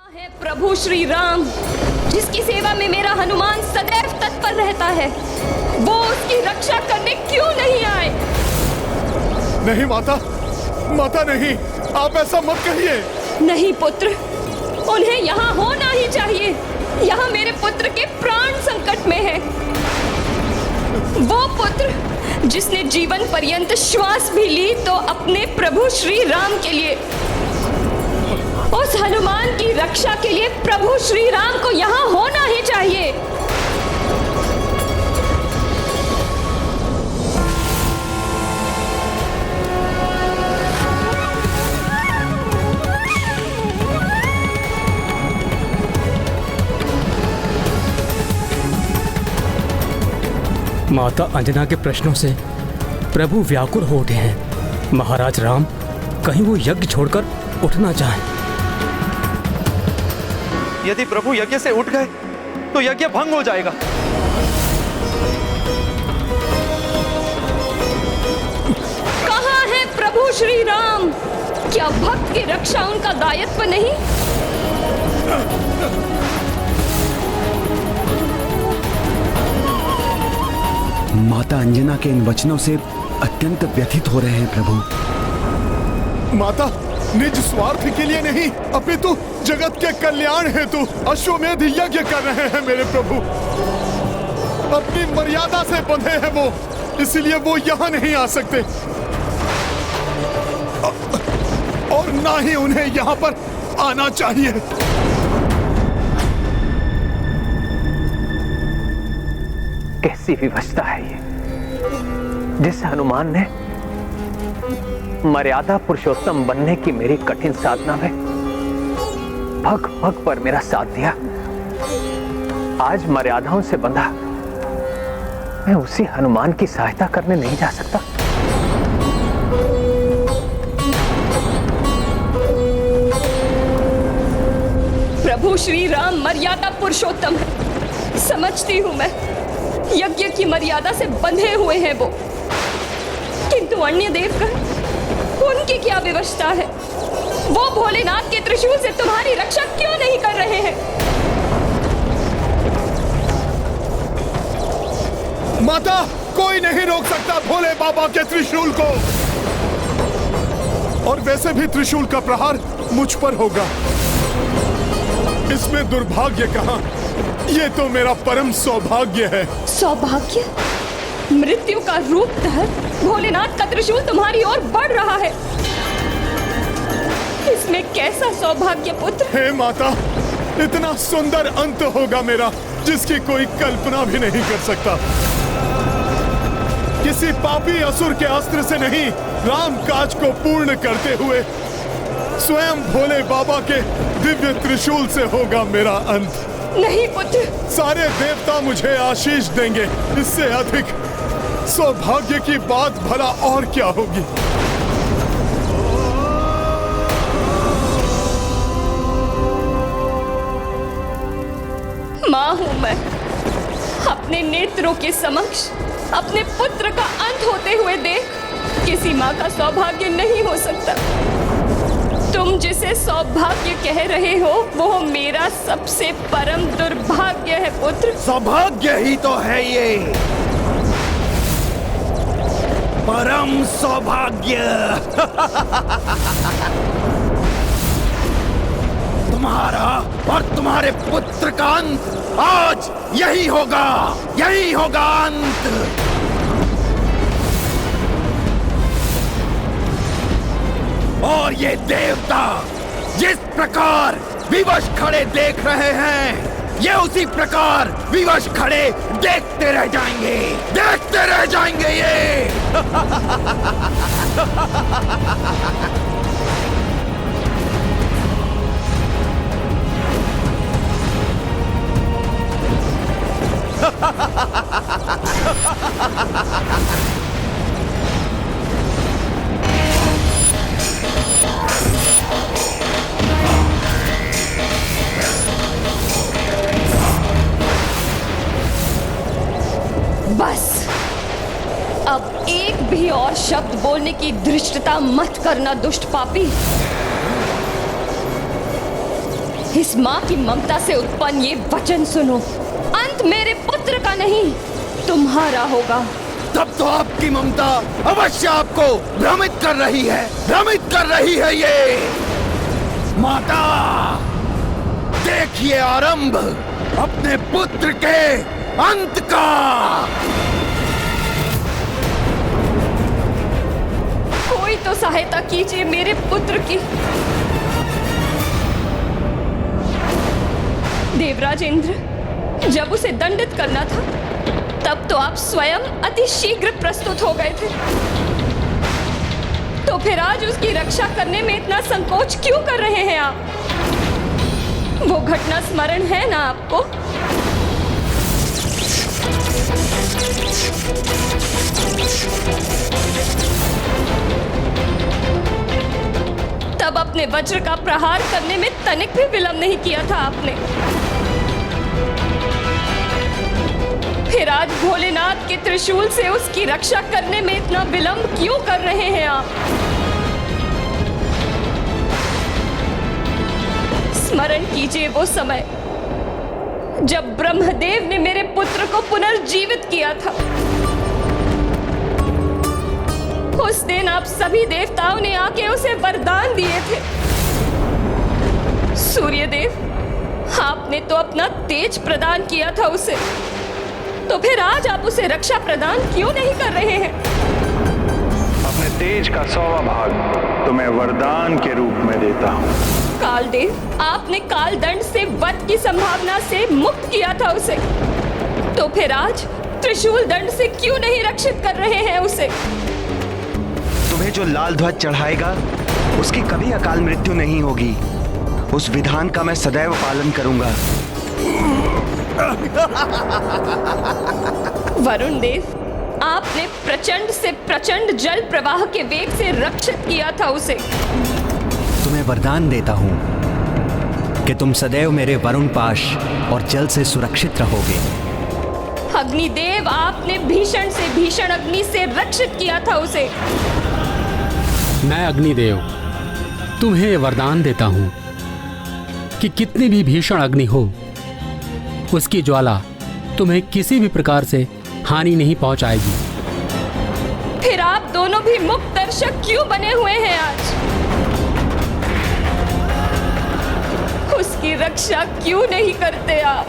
है प्रभु श्री राम, जिसकी सेवा में मेरा हनुमान सदैव तत्पर रहता है, वो उसकी रक्षा करने क्यों नहीं आए? नहीं माता, माता नहीं, आप ऐसा मत कहिए। नहीं पुत्र, उन्हें यहाँ होना ही चाहिए। यहाँ मेरे पुत्र के प्राण संकट में है। वो पुत्र जिसने जीवन पर्यंत श्वास भी ली तो अपने प्रभु श्री राम के लिए, उस हनुमान की रक्षा के लिए प्रभु श्री राम को यहाँ होना ही चाहिए। माता अंजना के प्रश्नों से प्रभु व्याकुल हो उठे हैं। महाराज राम कहीं वो यज्ञ छोड़कर उठ ना जाएं। यदि प्रभु यज्ञ से उठ गए तो यज्ञ भंग हो जाएगा। कहाँ है प्रभु श्री राम? क्या भक्त की रक्षा उनका दायित्व नहीं? माता अंजना के इन वचनों से अत्यंत व्यथित हो रहे हैं प्रभु। माता निज स्वार्थ के लिए नहीं, अपितु जगत के कल्याण हेतु अश्वमेध यज्ञ कर रहे हैं मेरे प्रभु। अपनी मर्यादा से बंधे हैं वो, इसलिए वो यहाँ नहीं आ सकते और ना ही उन्हें यहाँ पर आना चाहिए। कैसी विवशता है ये, जिस हनुमान ने मर्यादा पुरुषोत्तम बनने की मेरी कठिन साधना में भग भग पर मेरा साथ दिया। आज मर्यादाओं से बंधा मैं उसी हनुमान की सहायता करने नहीं जा सकता। प्रभु श्री राम मर्यादा पुरुषोत्तम है, समझती हूँ मैं। यज्ञ की मर्यादा से बंधे हुए हैं वो, किंतु अन्य देवगण, उनकी क्या विवशता है? वो भोलेनाथ के त्रिशूल से तुम्हारी रक्षा क्यों नहीं कर रहे हैं? माता, कोई नहीं रोक सकता भोले बाबा के त्रिशूल को। और वैसे भी त्रिशूल का प्रहार मुझ पर होगा, इसमें दुर्भाग्य कहाँ? ये तो मेरा परम सौभाग्य है। सौभाग्य? मृत्यु का रूप धर भोलेनाथ का त्रिशूल तुम्हारी ओर बढ़ रहा है, इसमें कैसा सौभाग्य पुत्र? हे माता, इतना सुंदर अंत होगा मेरा जिसकी कोई कल्पना भी नहीं कर सकता। किसी पापी असुर के अस्त्र से नहीं, राम काज को पूर्ण करते हुए स्वयं भोले बाबा के दिव्य त्रिशूल से होगा मेरा अंत। नहीं पुत्र, सारे देवता मुझे आशीष देंगे, इससे अधिक सौभाग्य की बात भला और क्या होगी? माँ हूं मैं, अपने नेत्रों के समक्ष अपने पुत्र का अंत होते हुए देख किसी माँ का सौभाग्य नहीं हो सकता। तुम जिसे सौभाग्य कह रहे हो वो मेरा सबसे परम दुर्भाग्य है पुत्र। सौभाग्य ही तो है ये, परम सौभाग्य। तुम्हारा और तुम्हारे पुत्र का अंत आज यही होगा, यही होगा अंत। और ये देवता जिस प्रकार विवश खड़े देख रहे हैं, ये उसी प्रकार विवश खड़े देखते रह जाएंगे, देखते रह जाएंगे ये। बस अब एक भी और शब्द बोलने की धृष्टता मत करना दुष्ट पापी। इस माँ की ममता से उत्पन्न ये वचन सुनो, अंत मेरे पुत्र का नहीं तुम्हारा होगा। तब तो आपकी ममता अवश्य आपको भ्रमित कर रही है, भ्रमित कर रही है ये माता। देखिए आरंभ अपने पुत्र के अंत का। कोई तो सहायता कीजिए मेरे पुत्र की। देवराज इंद्र, जब उसे दंडित करना था तब तो आप स्वयं अति शीघ्र प्रस्तुत हो गए थे, तो फिर आज उसकी रक्षा करने में इतना संकोच क्यों कर रहे हैं आप? वो घटना स्मरण है ना आपको? तब अपने वज्र का प्रहार करने में तनिक भी विलंब नहीं किया था आपने। फिर आज भोलेनाथ के त्रिशूल से उसकी रक्षा करने में इतना विलंब क्यों कर रहे हैं आप? स्मरण कीजिए वो समय जब ब्रह्मदेव ने मेरे पुत्र को पुनर्जीवित किया था। उस दिन आप सभी देवताओं ने आके उसे वरदान दिए थे। सूर्यदेव, आपने तो अपना तेज प्रदान किया था उसे, तो फिर आज आप उसे रक्षा प्रदान क्यों नहीं कर रहे हैं? अपने तेज का 100वां भाग तुम्हें वरदान के रूप में देता हूँ। कालदेव, आपने काल दंड से वध की संभावना से मुक्त किया था उसे, तो फिर आज त्रिशूल दंड से क्यों नहीं रक्षित कर रहे हैं उसे? तुम्हें जो लाल ध्वज चढ़ाएगा उसकी कभी अकाल मृत्यु नहीं होगी। उस विधान का मैं सदैव पालन करूंगा। वरुण देव, आपने प्रचंड से प्रचंड जल प्रवाह के वेग से रक्षित किया था उसे। तुम्हें वरदान देता हूं कि तुम सदैव मेरे वरुण पाश और जल से सुरक्षित रहोगे। अग्निदेव, आपने भीषण से भीषण अग्नि से रक्षित किया था उसे। मैं अग्निदेव तुम्हें वरदान देता हूं कि कितनी भी भीषण अग्नि हो, उसकी ज्वाला तुम्हें किसी भी प्रकार से हानि नहीं पहुंचाएगी। फिर आप दोनों भी मुक्त दर्शक क्यों बने हुए हैं आज? उसकी रक्षा क्यों नहीं करते आप?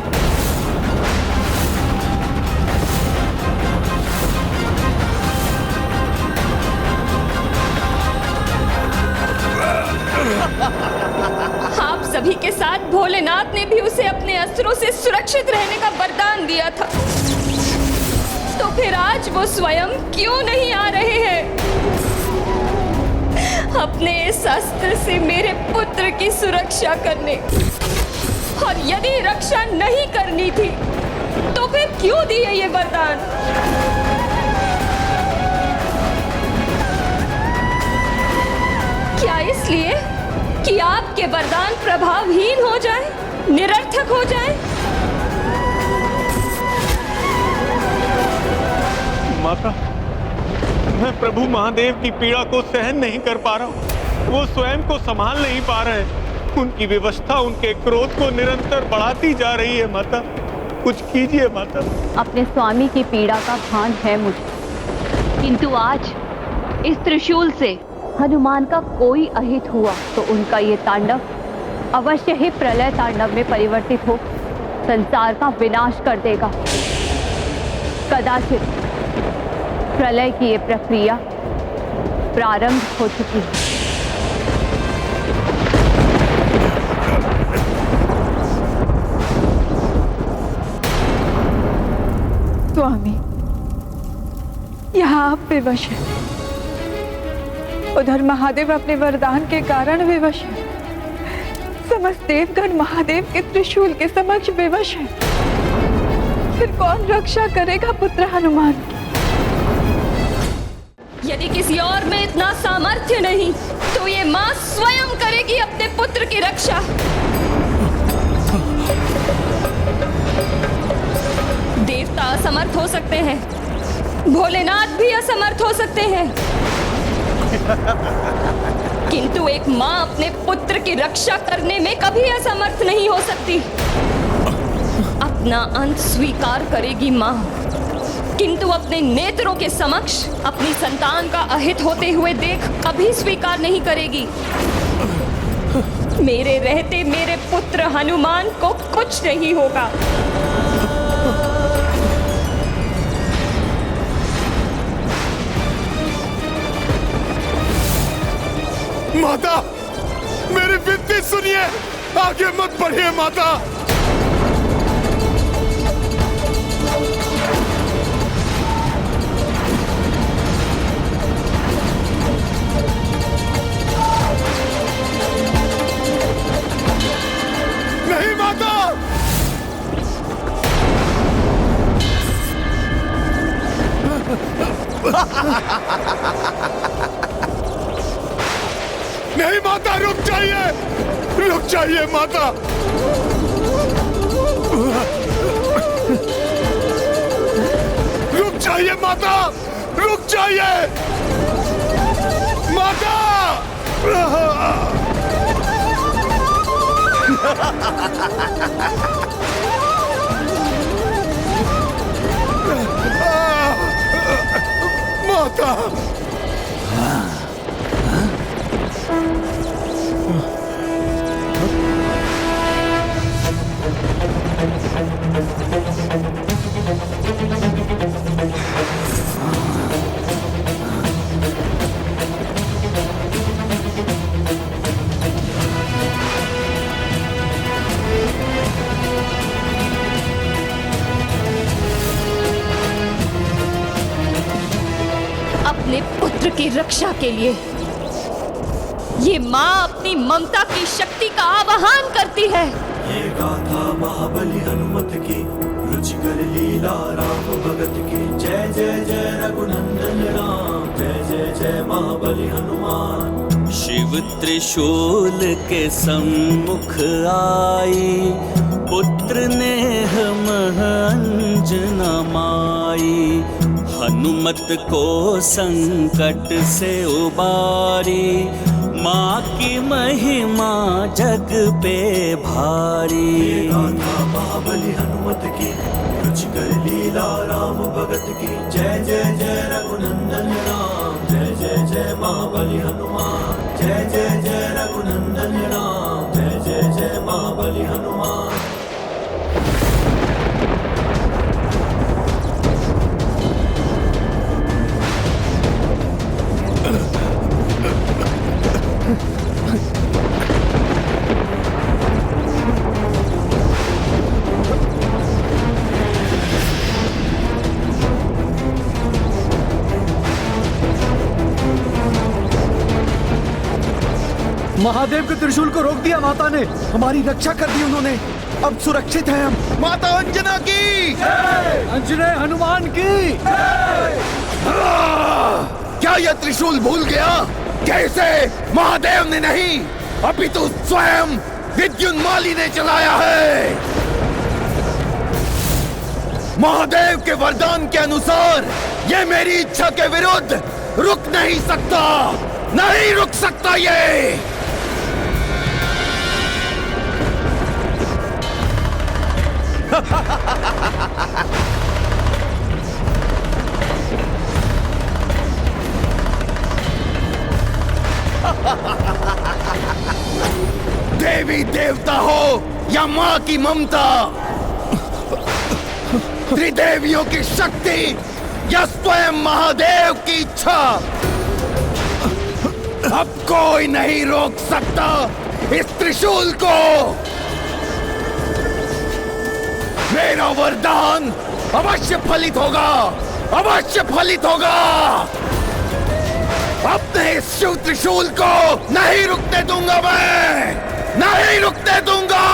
आप सभी के साथ भोलेनाथ ने भी उसे अपने अस्त्रों से सुरक्षित रहने का वरदान दिया था, तो फिर आज वो स्वयं क्यों नहीं आ रहे हैं अपने इस अस्त्र से मेरे पुत्र की सुरक्षा करने? और यदि रक्षा नहीं करनी थी तो फिर क्यों दिए ये वरदान? क्या इसलिए कि आपके वरदान प्रभावहीन हो जाए, निरर्थक हो जाए? माता, मैं प्रभु महादेव की पीड़ा को सहन नहीं कर पा रहा हूँ। वो स्वयं को संभाल नहीं पा रहे हैं। उनकी विवशता उनके क्रोध को निरंतर बढ़ाती जा रही है। माता, कुछ कीजिए माता। अपने स्वामी की पीड़ा का भान है मुझे, किंतु आज इस त्रिशूल से हनुमान का कोई अहित हुआ तो उनका ये तांडव अवश्य ही प्रलय तांडव में परिवर्तित हो संसार का विनाश कर देगा। कदाचित प्रलय की ये प्रक्रिया प्रारंभ हो चुकी है। स्वामी, यहाँ आप विवश हैं, उधर महादेव अपने वरदान के कारण विवश हैं, समस्त देवगण महादेव के त्रिशूल के समक्ष विवश हैं। फिर कौन रक्षा करेगा पुत्र हनुमान की? यदि किसी और में इतना सामर्थ्य नहीं तो ये मां स्वयं करेगी अपने पुत्र की रक्षा। देवता असमर्थ हो सकते हैं, भोलेनाथ भी असमर्थ हो सकते हैं, किंतु एक माँ अपने पुत्र की रक्षा करने में कभी असमर्थ नहीं हो सकती। अपना अंत स्वीकार करेगी माँ, किंतु अपने नेत्रों के समक्ष अपनी संतान का अहित होते हुए देख कभी स्वीकार नहीं करेगी। मेरे रहते मेरे पुत्र हनुमान को कुछ नहीं होगा। माता, मेरी विनती सुनिए, आगे मत बढ़िए माता। नहीं माता, नहीं माता, रुक जाइए माता। रुक जाइए माता, रुक जाइए माता। माता, अपने पुत्र की रक्षा के लिए ये माँ अपनी ममता की शक्ति का आवाहन करती है। ये गाथा महाबली हनुमत की, रुचिकर लीला राम भगत की। जय जय जय रघुनंदन राम, जय जय जय महाबली हनुमान। शिव त्रिशूल के सम्मुख आई, पुत्र नेह मह अंजना माई। हनुमत को संकट से उबारी, माँ की महिमा जग पे भारी। गाथा महाबली हनुमत की, रुचिकर लीला राम भगत की। जय जय जय रघुनंदन राम, जय जय जय महाबली हनुमान। जय जय जय रघुनंदन राम, जय जय जय महाबली हनुमान। महादेव के त्रिशूल को रोक दिया माता ने, हमारी रक्षा कर दी उन्होंने। अब सुरक्षित हैं हम। माता अंजना की जय, अंजने हनुमान की जय। क्या यह त्रिशूल भूल गया? कैसे? महादेव ने नहीं, अपितु स्वयं विद्युन्माली ने चलाया है। महादेव के वरदान के अनुसार ये मेरी इच्छा के विरुद्ध रुक नहीं सकता, नहीं रुक सकता ये। देवी देवता हो या माँ की ममता, त्रिदेवियों की शक्ति या स्वयं महादेव की इच्छा, अब कोई नहीं रोक सकता इस त्रिशूल को। मेरा वरदान अवश्य फलित होगा, अवश्य फलित होगा। अपने इस शिव त्रिशूल को नहीं रुकने दूंगा, मैं नहीं रुकने दूंगा।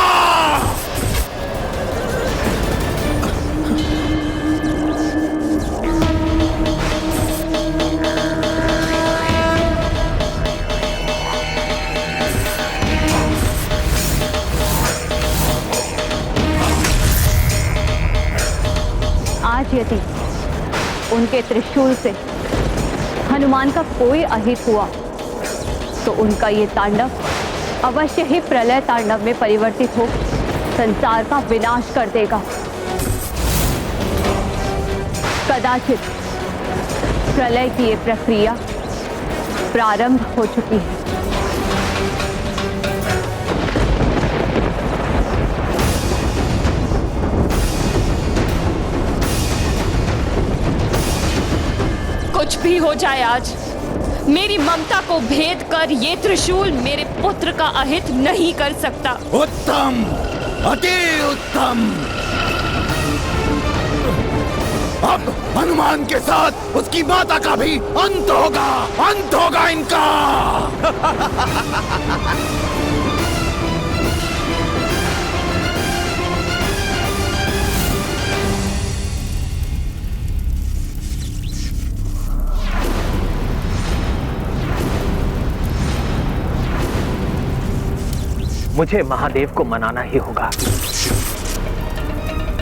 आज यदि उनके त्रिशूल से हनुमान का कोई अहित हुआ तो उनका ये तांडव अवश्य ही प्रलय तांडव में परिवर्तित हो संसार का विनाश कर देगा। कदाचित प्रलय की ये प्रक्रिया प्रारंभ हो चुकी है। कुछ भी हो जाए आज, मेरी ममता को भेद कर ये त्रिशूल मेरे पुत्र का अहित नहीं कर सकता। उत्तम, अति उत्तम। अब हनुमान के साथ उसकी माता का भी अंत होगा इनका। मुझे महादेव को मनाना ही होगा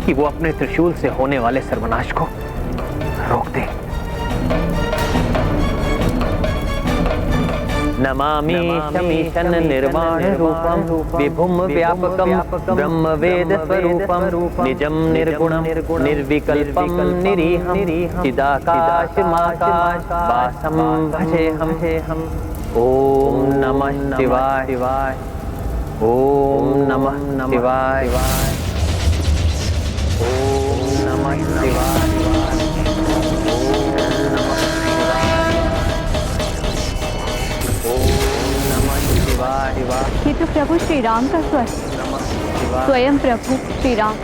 कि वो अपने त्रिशूल से होने वाले सर्वनाश को रोक दे। नमामि शमीशन निर्वाण रूपम विभुम व्यापकम ब्रह्म वेद स्वरूपम निजम निर्गुणम निर्विकल्पम निरीहम चिदाकाश माकाश वासम भजेहम। ओम नमः शिवाय। ओम नमः शिवाय। ओम नमः शिवाय। ओम नमः शिवाय। ये तो प्रभु श्री राम का स्वर। स्वयं प्रभु श्री राम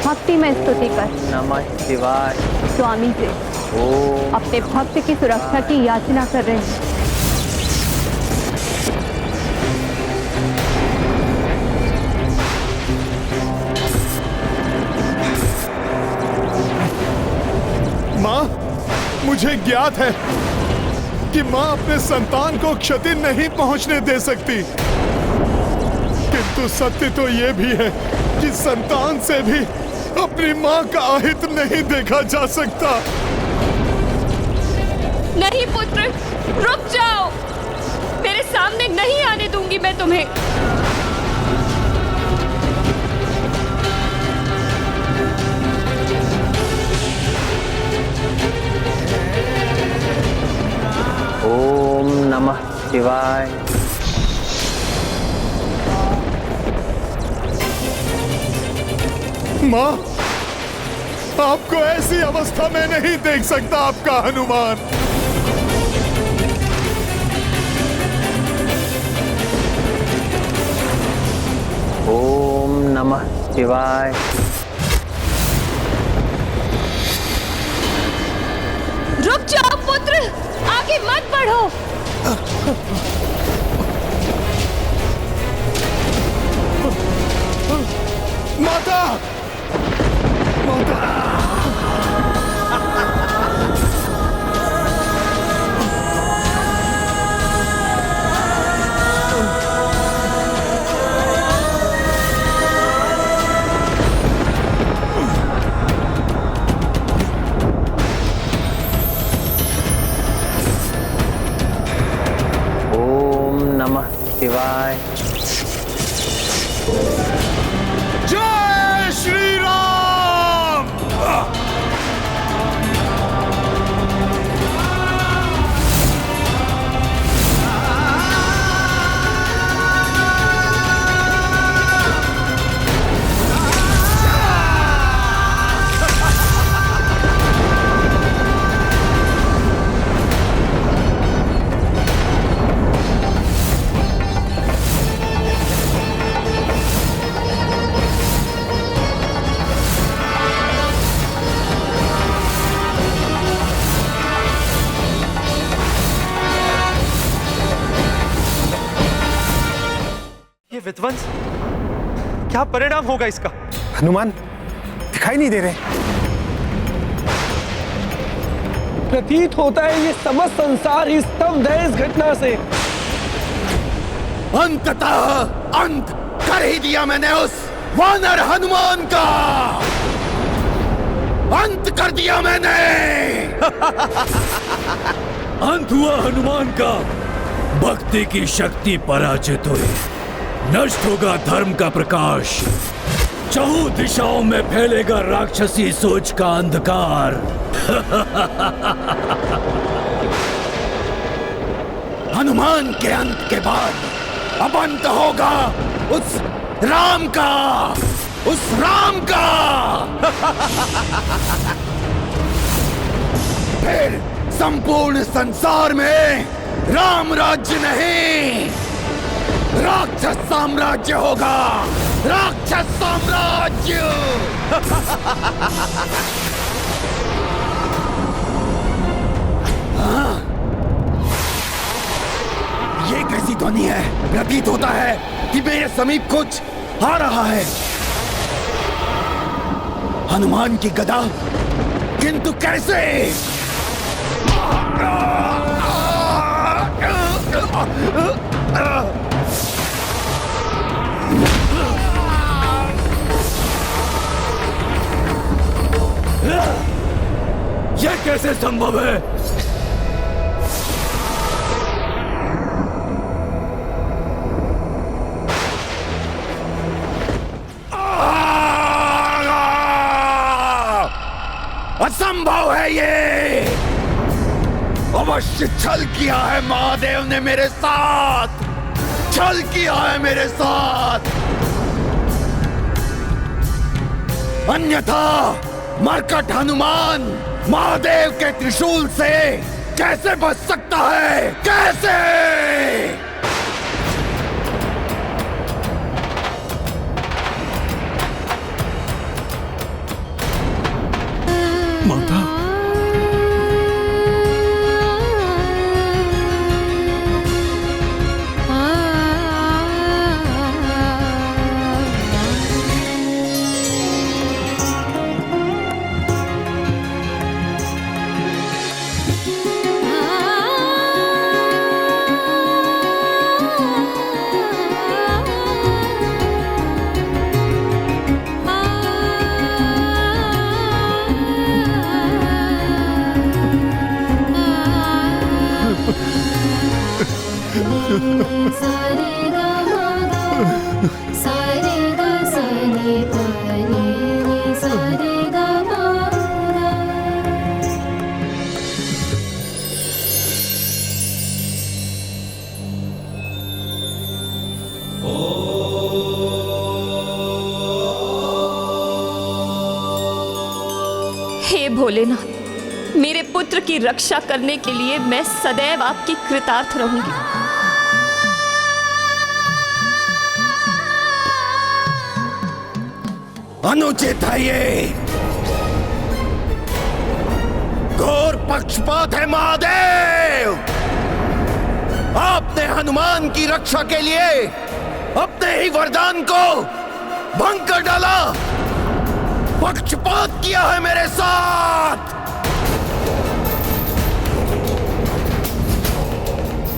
भक्ति में स्तुति कर नमः शिवाय स्वामी से अपने भक्त की सुरक्षा की याचना कर रहे हैं। माँ, मुझे ज्ञात है कि माँ अपने संतान को क्षति नहीं पहुंचने दे सकती, किंतु सत्य तो ये भी है कि संतान से भी अपनी माँ का अहित नहीं देखा जा सकता। नहीं पुत्र, रुक जाओ, मेरे सामने नहीं आने दूंगी मैं तुम्हें। ओम नमः शिवाय। माँ, आपको ऐसी अवस्था में नहीं देख सकता आपका हनुमान। ओम नमः शिवाय। रुक जाओ पुत्र, आगे मत बढ़ो। माता, माता। शिवाय। जय श्री राम। विध्वंस, क्या परिणाम होगा इसका? हनुमान दिखाई नहीं दे रहे। प्रतीत होता है ये समस्त संसार ही स्तब्ध है इस घटना से। अंततः अंत कर ही दिया मैंने उस वानर हनुमान का। अंत कर दिया मैंने। अंत हुआ हनुमान का। भक्ति की शक्ति पराजित हुई, नष्ट होगा धर्म का प्रकाश, चहुं दिशाओं में फैलेगा राक्षसी सोच का अंधकार। हनुमान के अंत के बाद अब अंत होगा उस राम का, उस राम का। फिर संपूर्ण संसार में राम राज्य नहीं, राक्षस साम्राज्य होगा, राक्षस साम्राज्य। हाँ? ये कैसी ध्वनि है? प्रतीत होता है कि मेरे समीप कुछ आ रहा है। हनुमान की गदा, किंतु कैसे? यह कैसे संभव है? असंभव है ये। अवश्य छल किया है महादेव ने मेरे साथ, छल किया है मेरे साथ। अन्यथा मरकट हनुमान महादेव के त्रिशूल से कैसे बच सकता है? कैसे? माता, हे भोलेनाथ, मेरे पुत्र की रक्षा करने के लिए मैं सदैव आपकी कृतार्थ रहूंगी। अनुचित है ये, घोर पक्षपात है महादेव। आपने हनुमान की रक्षा के लिए अपने ही वरदान को भंग कर डाला, पक्षपात किया है मेरे साथ,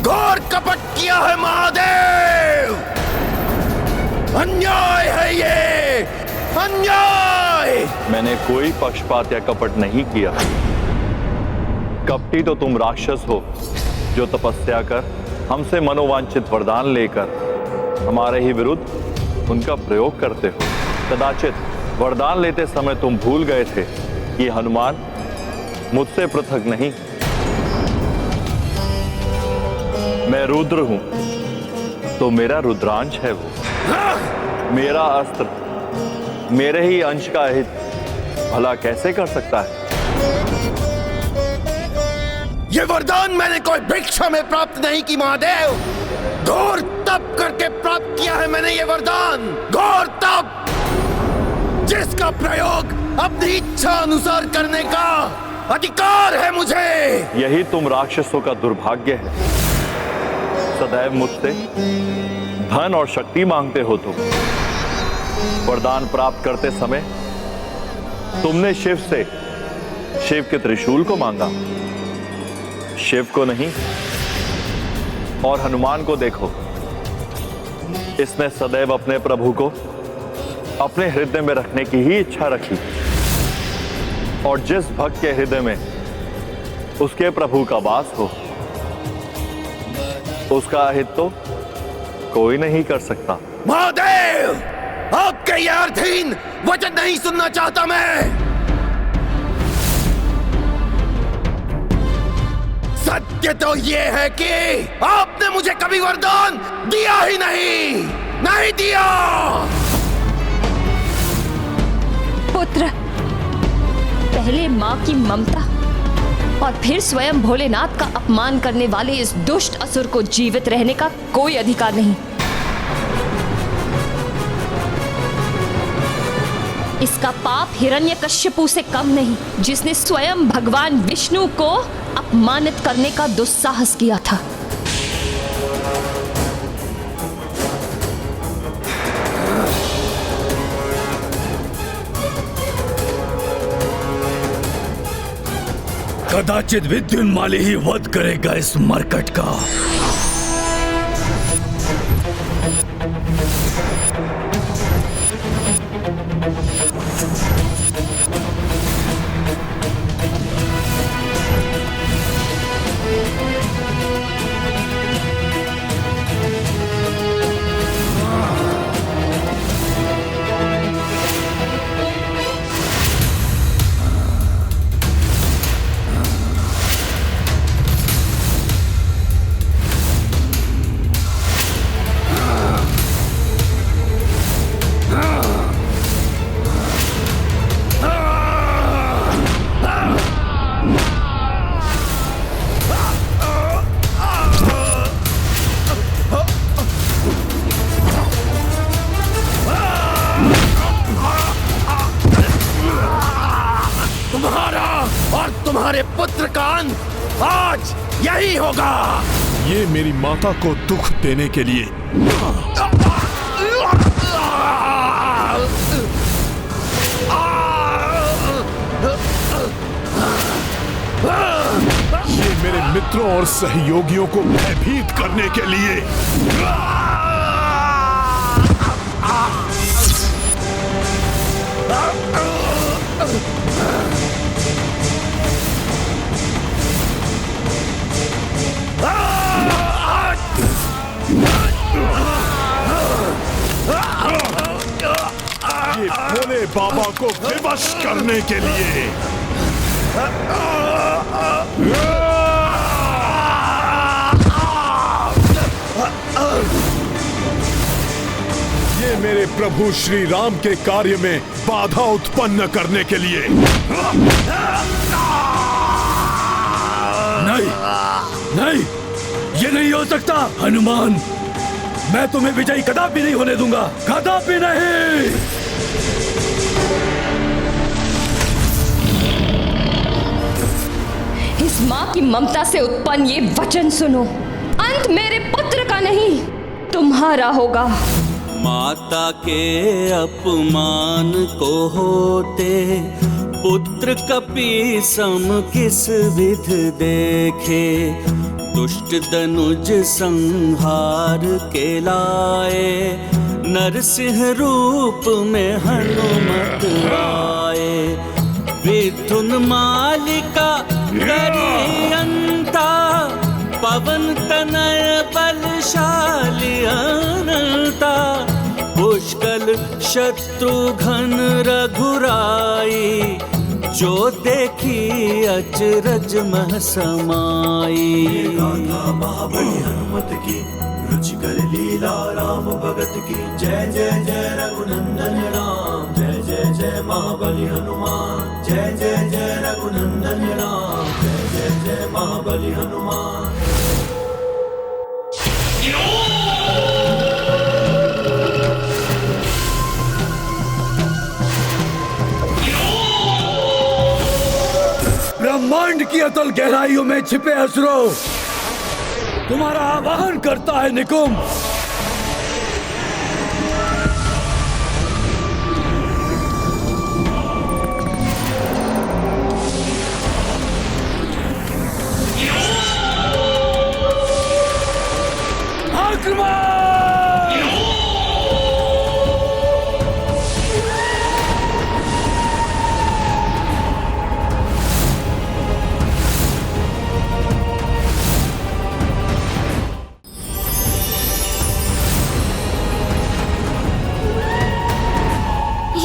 घोर कपट किया है महादेव। अन्याय है ये, अन्याय। मैंने कोई पक्षपात या कपट नहीं किया। कपटी तो तुम राक्षस हो जो तपस्या कर हमसे मनोवांछित वरदान लेकर हमारे ही विरुद्ध उनका प्रयोग करते हो। कदाचित वरदान लेते समय तुम भूल गए थे कि हनुमान मुझसे पृथक नहीं, मैं रुद्र हूं, तो मेरा रुद्रांश है वो। मेरा अस्त्र मेरे ही अंश का हित भला कैसे कर सकता है? ये वरदान मैंने कोई भिक्षा में प्राप्त नहीं की महादेव, घोर तप करके प्राप्त किया है मैंने ये वरदान, घोर तप, जिसका प्रयोग अपनी इच्छा अनुसार करने का अधिकार है मुझे। यही तुम राक्षसों का दुर्भाग्य है। सदैव मुझसे धन और शक्ति मांगते हो तुम। वरदान प्राप्त करते समय तुमने शिव से शिव के त्रिशूल को मांगा, शिव को नहीं। और हनुमान को देखो, इसने सदैव अपने प्रभु को अपने हृदय में रखने की ही इच्छा रखी, और जिस भक्त के हृदय में उसके प्रभु का वास हो उसका अहित तो कोई नहीं कर सकता। महादेव, आपके ये अर्थहीन वचन नहीं सुनना चाहता मैं। सत्य तो ये है कि आपने मुझे कभी वरदान दिया ही नहीं दिया। पुत्र, पहले माँ की ममता और फिर स्वयं भोलेनाथ का अपमान करने वाले इस दुष्ट असुर को जीवित रहने का कोई अधिकार नहीं। इसका पाप हिरण्यकश्यपु से कम नहीं, जिसने स्वयं भगवान विष्णु को अपमानित करने का दुस्साहस किया था। कदाचित विद्युन्माली ही वध करेगा इस मरकट का। तुम्हारे पुत्र का अंत आज यही होगा। ये मेरी माता को दुख देने के लिए ये मेरे मित्रों और सहयोगियों को भयभीत करने के लिए ये भोले बाबा को विवश करने के लिए ये मेरे प्रभु श्री राम के कार्य में बाधा उत्पन्न करने के लिए। नहीं, नहीं, ये नहीं हो सकता हनुमान। मैं तुम्हें विजयी कदापि नहीं होने दूंगा, कदापि नहीं। इस माँ की ममता से उत्पन्न ये वचन सुनो, अंत मेरे पुत्र का नहीं तुम्हारा होगा। माता के अपमान को होते पुत्र कपि सम किस विध देखे। दुष्ट दनुज संहार के लाए नरसिंह रूप में हनुमत आए। विधुन मालिका करी अंता पवन तनय बलशाली अनंता। पुष्कल शत्रुघ्न रघुराई जो देखी अचरज मह समाई। गाथा महाबली हनुमत की रुचिकर लीला राम भगत की। जय जय जय रघुनंदन राम, जय जय जय महाबली हनुमान। जय जय जय रघुनंदन राम, जय जय जय महाबली हनुमान। ब्रह्मांड की अतल गहराइयों में छिपे असुरों, तुम्हारा आवाहन करता है निकुंभ।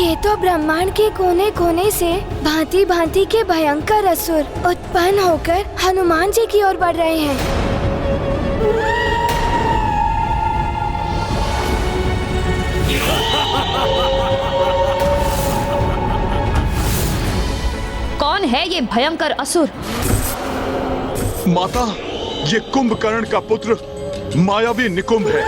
ये तो ब्रह्मांड के कोने कोने से भांति भांति के भयंकर असुर उत्पन्न होकर हनुमान जी की ओर बढ़ रहे हैं। कौन है ये भयंकर असुर? माता, ये कुंभकर्ण का पुत्र मायावी निकुंभ है।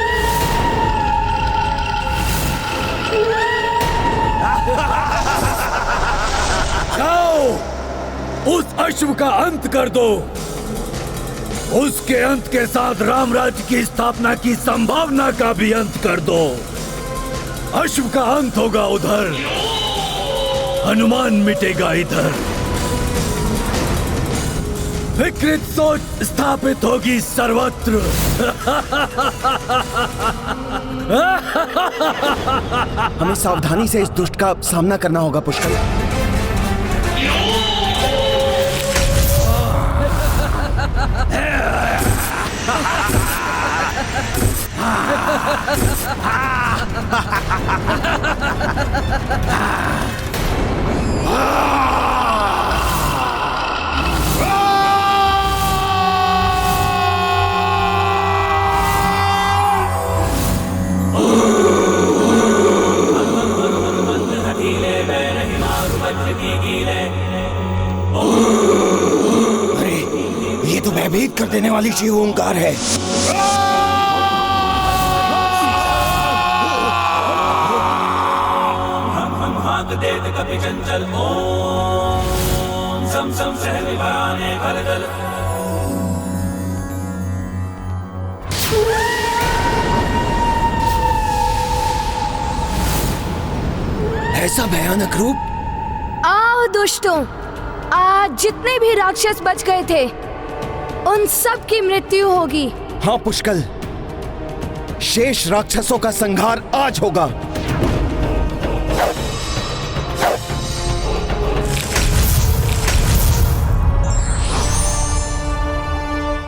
जाओ, उस अश्व का अंत कर दो। उसके अंत के साथ रामराज्य की स्थापना की संभावना का भी अंत कर दो। अश्व का अंत होगा उधर, हनुमान मिटेगा इधर। विकृत सोच स्थापित होगी सर्वत्र। हमें सावधानी से इस दुष्ट का सामना करना होगा पुष्कर। अरे, ये तो भयभीत कर देने वाली शिव ओंकार है। देत कपि चंचल ओम सम सम सहविवाने खलदल। ऐसा भयानक रूप। आओ दुष्टों, आज जितने भी राक्षस बच गए थे उन सब की मृत्यु होगी। हाँ पुष्कर, शेष राक्षसों का संहार आज होगा।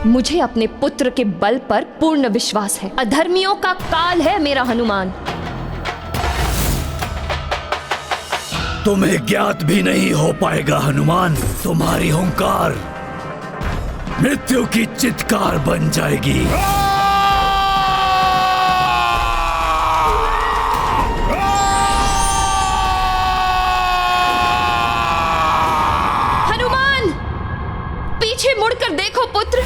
मुझे अपने पुत्र के बल पर पूर्ण विश्वास है। अधर्मियों का काल है मेरा हनुमान। तुम्हें ज्ञात भी नहीं हो पाएगा हनुमान, तुम्हारी हुंकार मृत्यु की चित्कार बन जाएगी। हनुमान, पीछे मुड़कर देखो पुत्र।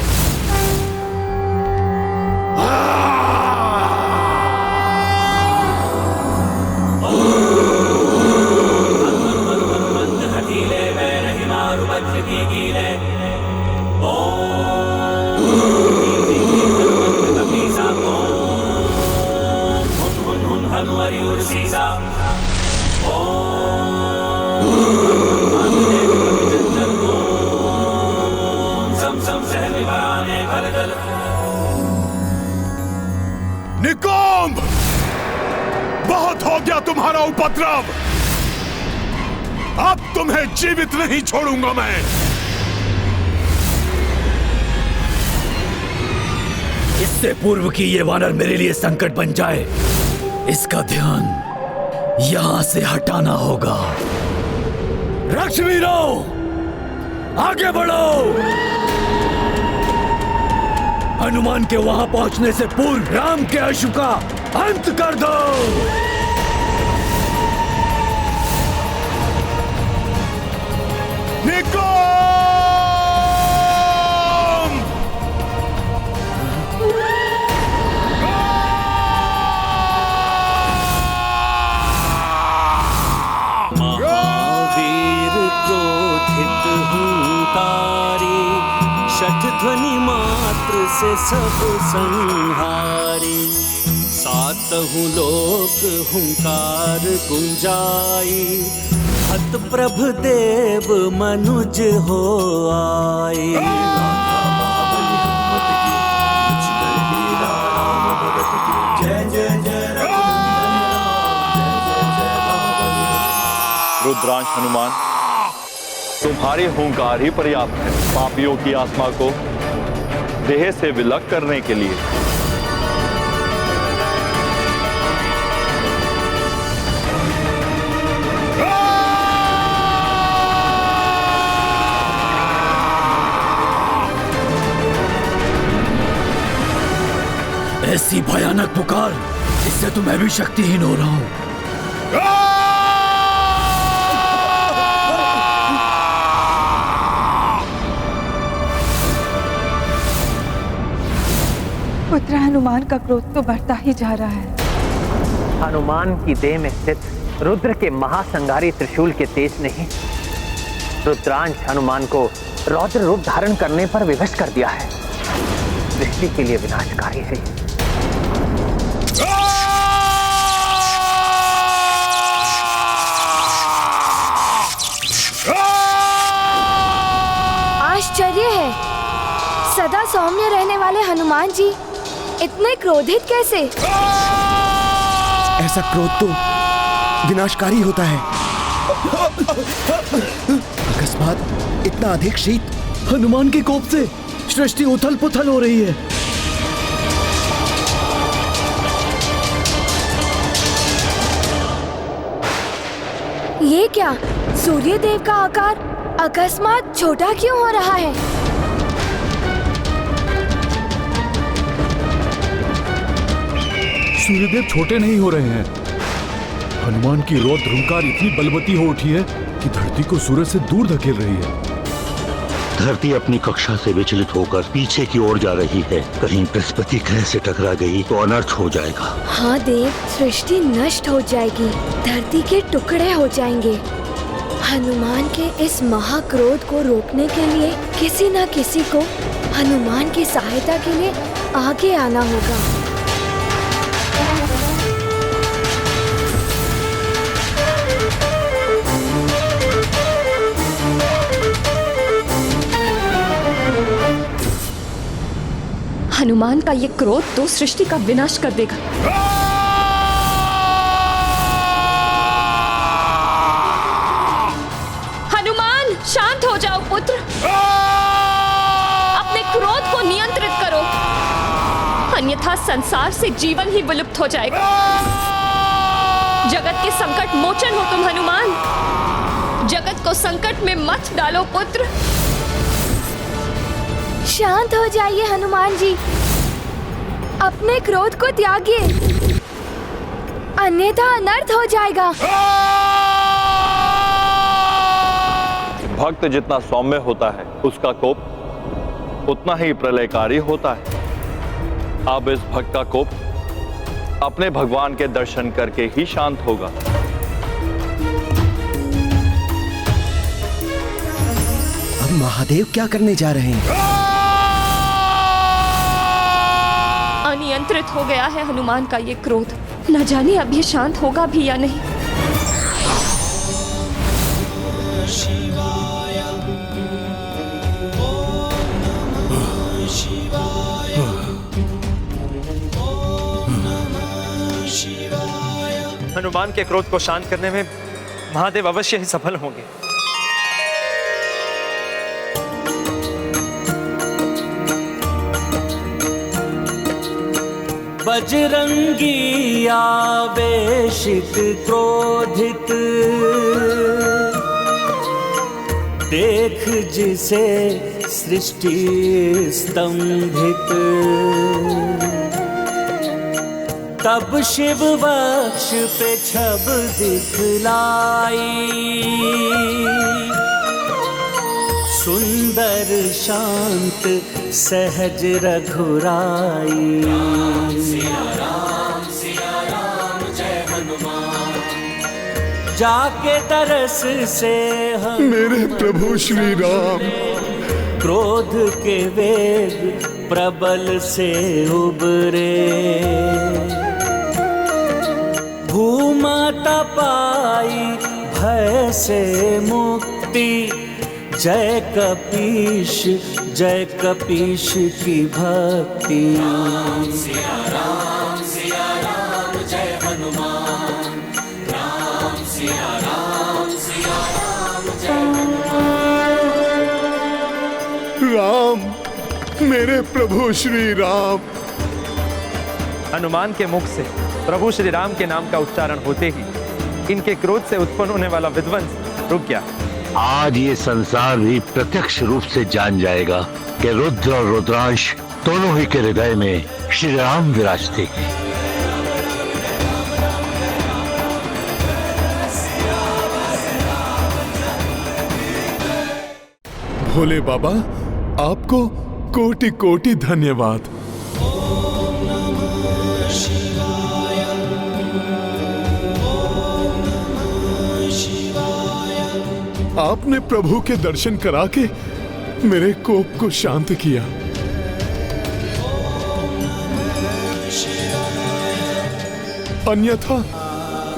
निकुंभ, बहुत हो गया तुम्हारा उपद्रव। अब तुम्हें जीवित नहीं छोड़ूंगा मैं। इससे पूर्व कि ये वानर मेरे लिए संकट बन जाए, इसका ध्यान यहां से हटाना होगा। राक्षवीरों, आगे बढ़ो। हनुमान के वहां पहुंचने से पूर्व राम के अश्व का अंत कर दो। महावीर क्रोधित हुंकारी, शठ ध्वनि मात्र से सब संहारी। सातहु लोक हुंकार गुंजाई, हत प्रभ देव मनुज हो आए। रुद्रांश हनुमान, तुम्हारी हुंकार ही पर्याप्त है पापियों की आत्मा को देह से विलग करने के लिए। मार, इससे तो मैं भी शक्तिहीन हो रहा हूं। पुत्र हनुमान का क्रोध तो बढ़ता ही जा रहा है। हनुमान की देह में स्थित रुद्र के महासंगारी त्रिशूल के तेज ने ही रुद्रांश हनुमान को रौद्र रूप धारण करने पर विवश कर दिया है। सृष्टि के लिए विनाशकारी है। आश्चर्य है, सदा सौम्य रहने वाले हनुमान जी इतने क्रोधित कैसे? ऐसा क्रोध तो विनाशकारी होता है। अकस्मात इतना अधिक शीत। हनुमान के कोप से सृष्टि उथल पुथल हो रही है। ये क्या? सूर्य देव का आकार अकस्मात छोटा क्यों हो रहा है? सूर्यदेव छोटे नहीं हो रहे हैं। हनुमान की रौद्र हुंकार इतनी बलवती हो उठी है कि धरती को सूरज से दूर धकेल रही है। धरती अपनी कक्षा से विचलित होकर पीछे की ओर जा रही है। कहीं बृहस्पति ग्रह से टकरा गई तो अनर्थ हो जाएगा। हाँ देव, सृष्टि नष्ट हो जाएगी, धरती के टुकड़े हो जाएंगे। हनुमान के इस महाक्रोध को रोकने के लिए किसी न किसी को हनुमान की सहायता के लिए आगे आना होगा। हनुमान का ये क्रोध तो सृष्टि का विनाश कर देगा। हनुमान, शांत हो जाओ पुत्र। अपने क्रोध को नियंत्रित करो, अन्यथा संसार से जीवन ही विलुप्त हो जाएगा। जगत के संकट मोचन हो तुम हनुमान। जगत को संकट में मत डालो पुत्र। शांत हो जाइए हनुमान जी, अपने क्रोध को त्यागिए, अन्यथा अनर्थ हो जाएगा। भक्त जितना सौम्य होता है उसका कोप उतना ही प्रलयकारी होता है। अब इस भक्त का कोप अपने भगवान के दर्शन करके ही शांत होगा। अब महादेव क्या करने जा रहे हैं? अनियंत्रित हो गया है हनुमान का ये क्रोध। न जाने अब ये शांत होगा भी या नहीं। हनुमान के क्रोध को शांत करने में महादेव अवश्य ही सफल होंगे। बजरंगी आवेशित क्रोधित, देख जिसे सृष्टि स्तंभित। तब शिव वक्ष पे छब दिखलाई, सुंदर शांत सहज रघुराई। सिया राम जय हनुमान, जाके तरस से हम मेरे प्रभु श्री राम, क्रोध के वेग प्रबल से उबरे। भूमाता पाई भय से मुक्ति, जय कपीश की भक्ति। सिया राम जय हनुमान, राम सिया राम जय राम, मेरे प्रभु श्री राम। हनुमान के मुख से प्रभु श्री राम के नाम का उच्चारण होते ही इनके क्रोध से उत्पन्न होने वाला विध्वंस रुक गया। आज ये संसार भी प्रत्यक्ष रूप से जान जाएगा कि रुद्र और रुद्रांश दोनों ही के हृदय में श्री राम विराजते हैं। भोले बाबा, आपको कोटि कोटि धन्यवाद। आपने प्रभु के दर्शन करा के मेरे कोप को शांत किया। अन्यथा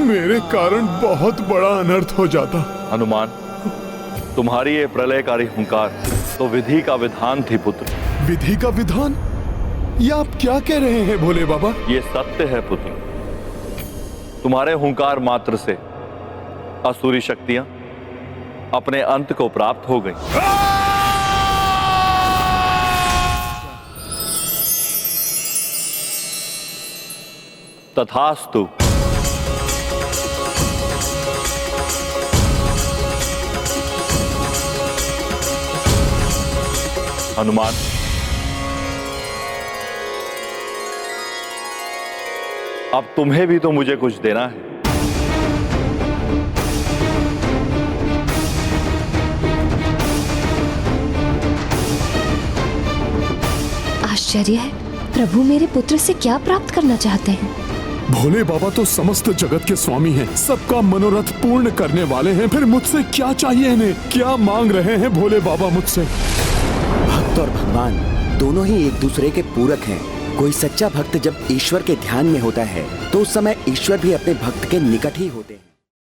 मेरे कारण बहुत बड़ा अनर्थ हो जाता। हनुमान, तुम्हारी ये प्रलयकारी हुंकार तो विधि का विधान थी पुत्र। विधि का विधान? ये आप क्या कह रहे हैं भोले बाबा? ये सत्य है पुत्र। तुम्हारे हुंकार मात्र से असुरी शक्तियां अपने अंत को प्राप्त हो गई। तथास्तु। हनुमान, अब तुम्हें भी तो मुझे कुछ देना है। आश्चर्य है, प्रभु मेरे पुत्र से क्या प्राप्त करना चाहते हैं? भोले बाबा तो समस्त जगत के स्वामी हैं, सबका मनोरथ पूर्ण करने वाले हैं। फिर मुझसे क्या चाहिए इन्हें? क्या मांग रहे हैं भोले बाबा मुझसे? भक्त और भगवान दोनों ही एक दूसरे के पूरक हैं। कोई सच्चा भक्त जब ईश्वर के ध्यान में होता है तो उस समय ईश्वर भी अपने भक्त के निकट ही होते हैं।